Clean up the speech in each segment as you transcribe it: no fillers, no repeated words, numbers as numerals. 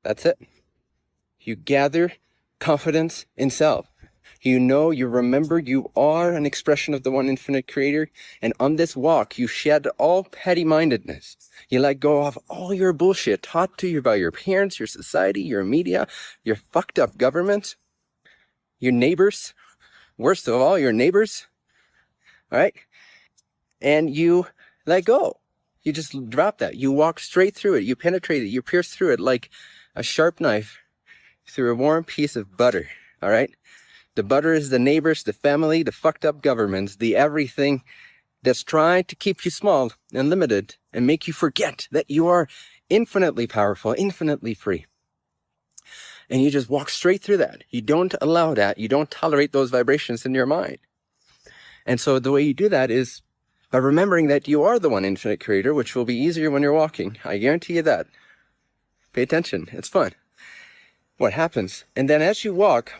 That's it. You gather confidence in self. You know, you remember you are an expression of the one infinite creator. And on this walk, you shed all petty-mindedness. You let go of all your bullshit taught to you by your parents, your society, your media, your fucked up government, your neighbors, worst of all, your neighbors. All right? And you let go. You just drop that. You walk straight through it. You penetrate it. You pierce through it like a sharp knife through a warm piece of butter. All right? The butter is the neighbors, the family, the fucked up governments, the everything that's trying to keep you small and limited and make you forget that you are infinitely powerful, infinitely free. And you just walk straight through that. You don't allow that. You don't tolerate those vibrations in your mind. And so the way you do that is by remembering that you are the one infinite creator, which will be easier when you're walking. I guarantee you that. Pay attention. It's fun. What happens? And then as you walk,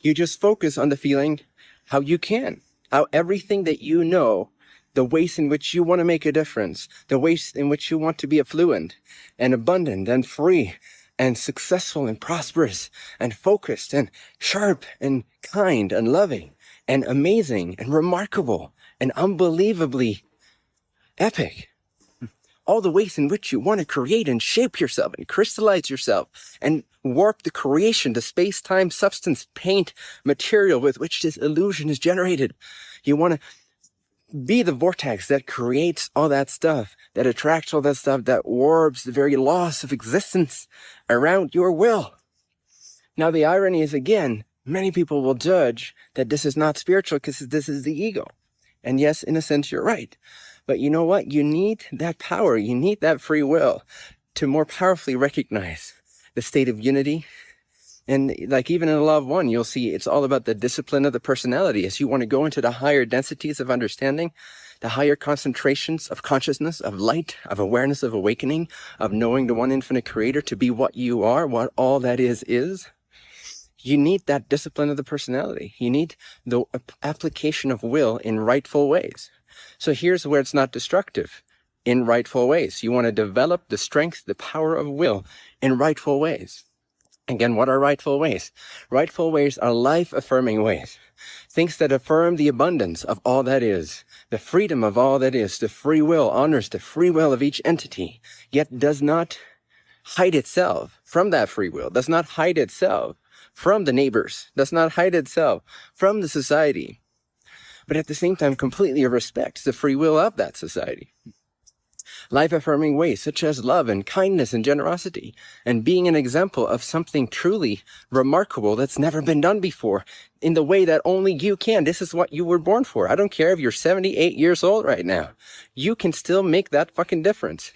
you just focus on the feeling how you can, how everything that you know, the ways in which you want to make a difference, the ways in which you want to be affluent and abundant and free and successful and prosperous and focused and sharp and kind and loving and amazing and remarkable and unbelievably epic. All the ways in which you want to create and shape yourself and crystallize yourself and warp the creation, the space-time substance, paint, material with which this illusion is generated. You want to be the vortex that creates all that stuff, that attracts all that stuff, that warps the very laws of existence around your will. Now, the irony is, again, many people will judge that this is not spiritual because this is the ego. And yes, in a sense, you're right. But you know what? You need that power. You need that free will to more powerfully recognize the state of unity. And like even in a Law of One, you'll see it's all about the discipline of the personality. As you want to go into the higher densities of understanding, the higher concentrations of consciousness, of light, of awareness, of awakening, of knowing the one infinite creator to be what you are, what all that is. You need that discipline of the personality. You need the application of will in rightful ways. So here's where it's not destructive, in rightful ways. You want to develop the strength, the power of will in rightful ways. Again, what are rightful ways? Rightful ways are life-affirming ways. Things that affirm the abundance of all that is, the freedom of all that is, the free will, honors the free will of each entity, yet does not hide itself from that free will, does not hide itself from the neighbors, does not hide itself from the society, but at the same time completely respects the free will of that society. Life-affirming ways such as love and kindness and generosity, and being an example of something truly remarkable that's never been done before in the way that only you can. This is what you were born for. I don't care if you're 78 years old right now. You can still make that fucking difference.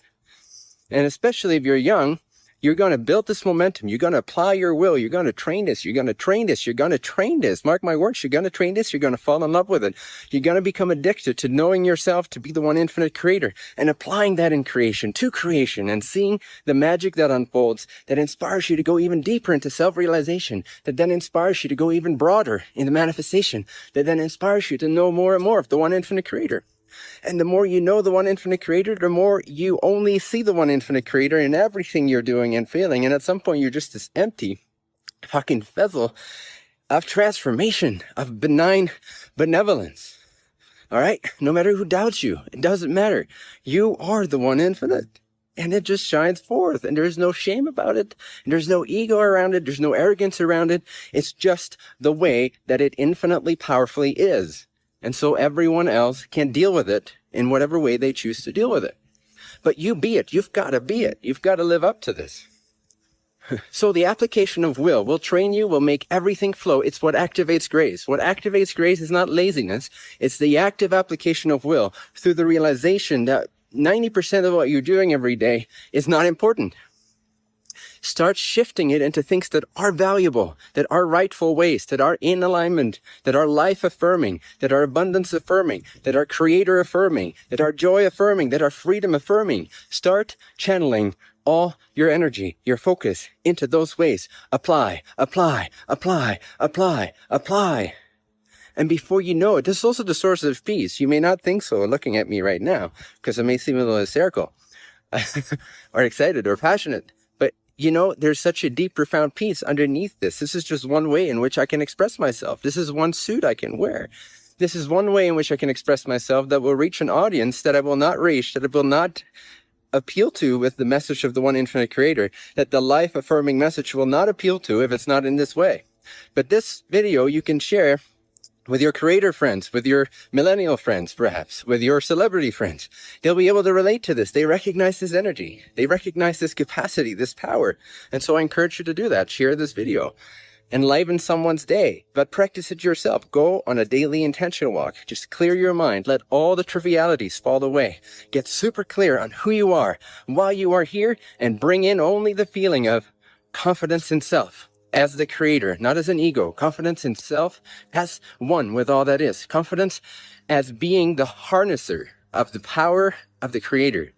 And especially if you're young, you're going to build this momentum. You're going to apply your will. You're going to train this. You're going to train this. You're going to train this. Mark my words. You're going to train this. You're going to fall in love with it. You're going to become addicted to knowing yourself to be the one infinite creator and applying that in creation to creation and seeing the magic that unfolds that inspires you to go even deeper into self-realization, that then inspires you to go even broader in the manifestation, that then inspires you to know more and more of the one infinite creator. And the more you know the one infinite creator, the more you only see the one infinite creator in everything you're doing and feeling. And at some point, you're just this empty fucking vessel of transformation, of benign benevolence. All right? No matter who doubts you, it doesn't matter. You are the one infinite. And it just shines forth. And there's no shame about it. And there's no ego around it. There's no arrogance around it. It's just the way that it infinitely powerfully is. And so everyone else can deal with it in whatever way they choose to deal with it. But you be it. You've got to be it. You've got to live up to this. So the application of will train you, will make everything flow. It's what activates grace. What activates grace is not laziness. It's the active application of will through the realization that 90% of what you're doing every day is not important. Start shifting it into things that are valuable, that are rightful ways, that are in alignment, that are life-affirming, that are abundance-affirming, that are creator-affirming, that are joy-affirming, that are freedom-affirming. Start channeling all your energy, your focus into those ways. Apply, apply, apply, apply, apply. And before you know it, this is also the source of peace. You may not think so looking at me right now, because it may seem a little hysterical or excited or passionate. But you know, there's such a deep, profound peace underneath this. This is just one way in which I can express myself. This is one suit I can wear. This is one way in which I can express myself that will reach an audience that I will not reach, that I will not appeal to with the message of the one infinite creator, that the life affirming message will not appeal to if it's not in this way. But this video you can share with your creator friends, with your millennial friends, perhaps, with your celebrity friends. They'll be able to relate to this. They recognize this energy. They recognize this capacity, this power. And so I encourage you to do that. Share this video. Enliven someone's day, but practice it yourself. Go on a daily intention walk. Just clear your mind. Let all the trivialities fall away. Get super clear on who you are, why you are here, and bring in only the feeling of confidence in self. As the creator, not as an ego. Confidence in self as one with all that is. Confidence as being the harnesser of the power of the creator.